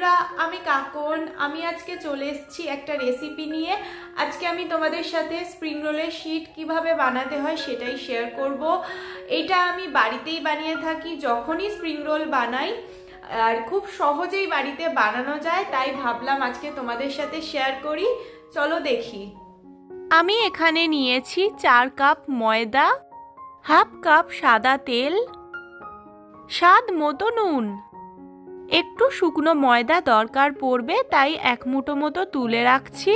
বন্ধুরা, আমি কাকন। আমি আজকে চলে এসেছি একটা রেসিপি নিয়ে। আজকে আমি তোমাদের সাথে স্প্রিং রোলের শীট কিভাবে বানাতে হয় সেটাই শেয়ার করব। এটা আমি বাড়িতেই বানিয়ে থাকি যখনই স্প্রিং রোল বানাই, আর খুব সহজেই বাড়িতে বানানো যায়, তাই ভাবলাম আজকে তোমাদের সাথে শেয়ার করি। চলো দেখি। আমি এখানে নিয়েছি 4 কাপ ময়দা, হাফ কাপ সাদা তেল, স্বাদ মতো নুন, একটু শুকনো ময়দা দরকার পড়বে, তাই 1 মুঠো মতো তুলে রাখছি।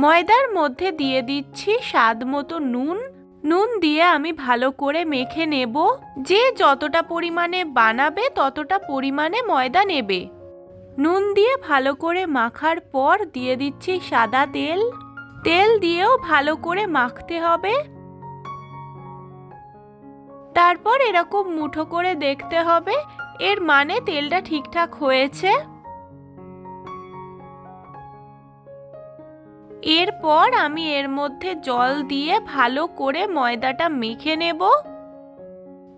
ময়দার মধ্যে দিয়ে দিচ্ছি স্বাদ মতো নুন। নুন দিয়ে আমি ভালো করে মেখে নেব। যে যতটা পরিমাণে বানাবে ততটা পরিমাণে ময়দা নেবে। নুন দিয়ে ভালো করে মাখার পর দিয়ে দিচ্ছি সাদা তেল। তেল দিয়েও ভালো করে মাখতে হবে। তারপর এরকম মুঠো করে দেখতে হবে, এর মানে তেলটা ঠিকঠাক হয়েছে। এরপর আমি এর মধ্যে জল দিয়ে ভালো করে ময়দাটা মেখে নেব।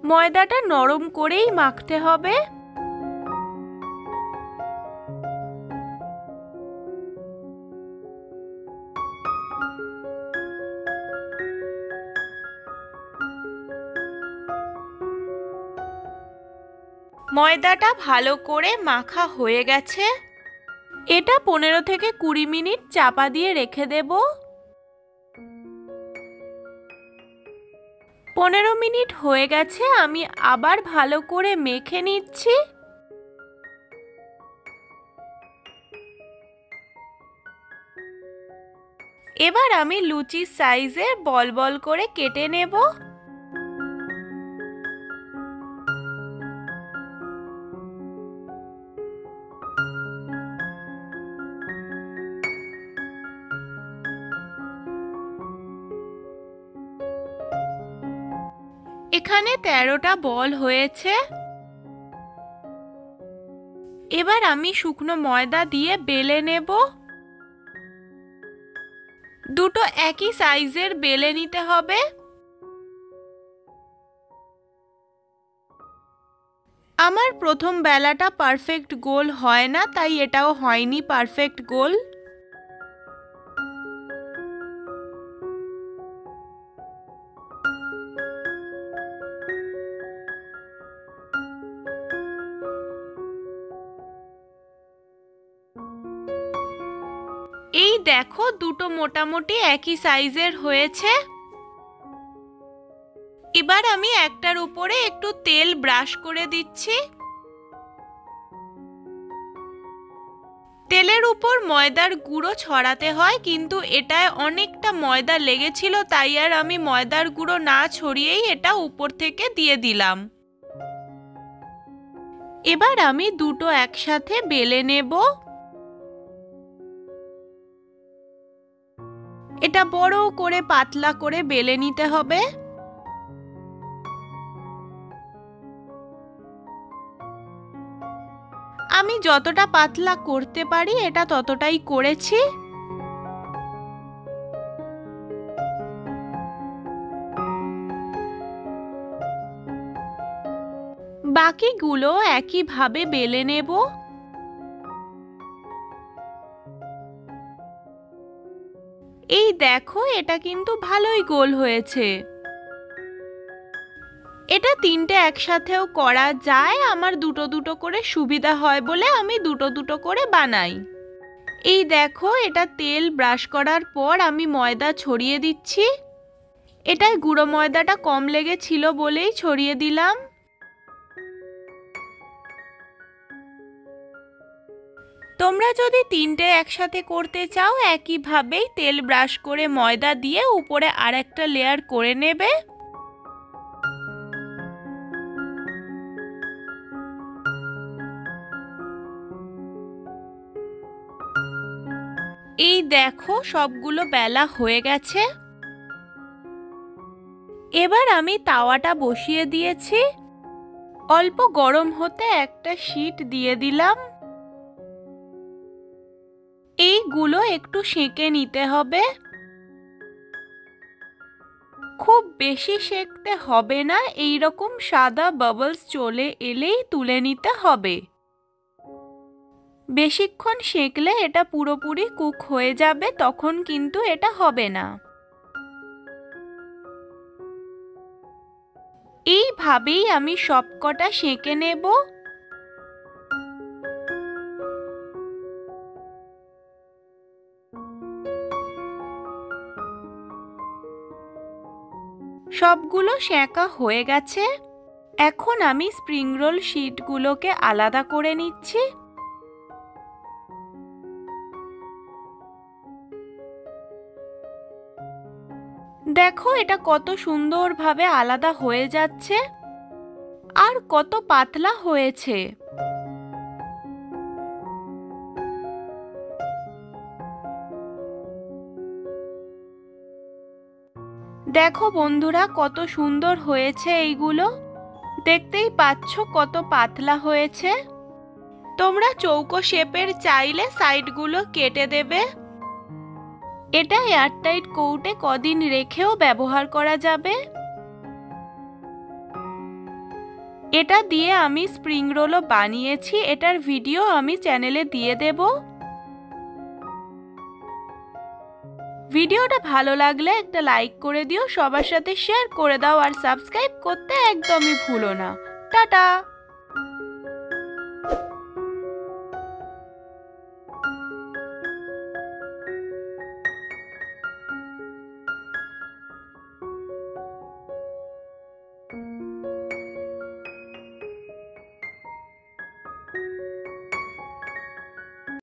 ময়দাটা নরম করেই মাখতে হবে। ময়দাটা ভালো করে মাখা হয়ে গেছে। এটা 15 থেকে 20 মিনিট চাপা দিয়ে রেখে দেব। 15 মিনিট হয়ে গেছে, আমি আবার ভালো করে মেখে নিচ্ছি। এবার আমি লুচি সাইজের বল বল করে কেটে নেব। এখানে 13টা বল হয়েছে। এবার আমি শুকনো ময়দা দিয়ে বেলে নেব। দুটো একই সাইজের বেলে নিতে হবে। আমার প্রথম বেলাটা পারফেক্ট গোল হয় না, তাই এটাও হয়নি পারফেক্ট গোল। এই দেখো, দুটো মোটামুটি একই সাইজের হয়েছে। এবার আমি একটার উপরে একটু তেল ব্রাশ করে দিচ্ছি। তেলের উপর ময়দার গুঁড়ো ছড়াতে হয়, কিন্তু এটায় অনেকটা ময়দা লেগেছিল, তাই আর আমি ময়দার গুঁড়ো না ছড়িয়েই এটা উপর থেকে দিয়ে দিলাম। এবার আমি দুটো একসাথে বেলে নেব। এটা বড় করে পাতলা করে বেলে নিতে হবে। আমি যতটা পাতলা করতে পারি এটা ততটাই করেছি। বাকিগুলো একইভাবে বেলে নেব। এই দেখো, এটা কিন্তু ভালোই গোল হয়েছে। এটা 3টে একসাথেও করা যায়, আমার দুটো দুটো করে সুবিধা হয় বলে আমি দুটো দুটো করে বানাই। এই দেখো, এটা তেল ব্রাশ করার পর আমি ময়দা ছড়িয়ে দিচ্ছি। এটায় গুঁড়ো ময়দাটা কম লেগেছিল বলেই ছড়িয়ে দিলাম। তোমরা যদি 3টে একসাথে করতে চাও, একইভাবেই তেল ব্রাশ করে ময়দা দিয়ে উপরে আরেকটা লেয়ার করে নেবে। এই দেখো, সবগুলো বেলা হয়ে গেছে। এবার আমি তাওয়াটা বসিয়ে দিয়েছি। অল্প গরম হতে একটা শীট দিয়ে দিলাম। এইগুলো একটু সেঁকে নিতে হবে। খুব বেশি সেঁকতে হবে না, এই রকম সাদা বাবলস চলে এলেই তুলে নিতে হবে। বেশিক্ষণ সেঁকলে এটা পুরোপুরি কুক হয়ে যাবে, তখন কিন্তু এটা হবে না। এইভাবেই আমি সবকটা সেঁকে নেব। সবগুলো সেঁকা হয়ে গেছে। এখন আমি স্প্রিং রোল শিটগুলোকে আলাদা করে নিচ্ছি। দেখো এটা কত সুন্দরভাবে আলাদা হয়ে যাচ্ছে আর কত পাতলা হয়েছে। দেখো বন্ধুরা কত সুন্দর হয়েছে এইগুলো, দেখতেই পাচ্ছ কত পাতলা হয়েছে। তোমরা চৌকো শেপের চাইলে সাইডগুলো কেটে দেবে। এটা এয়ারটাইট কৌটে কদিন রেখেও ব্যবহার করা যাবে। এটা দিয়ে আমি স্প্রিং রোলও বানিয়েছি, এটার ভিডিও আমি চ্যানেলে দিয়ে দেব। ভিডিওটা ভালো লাগলে একটা লাইক করে দিও, সবার সাথে শেয়ার করে দাও আর সাবস্ক্রাইব করতে একদমই ভুলো না। টাটা।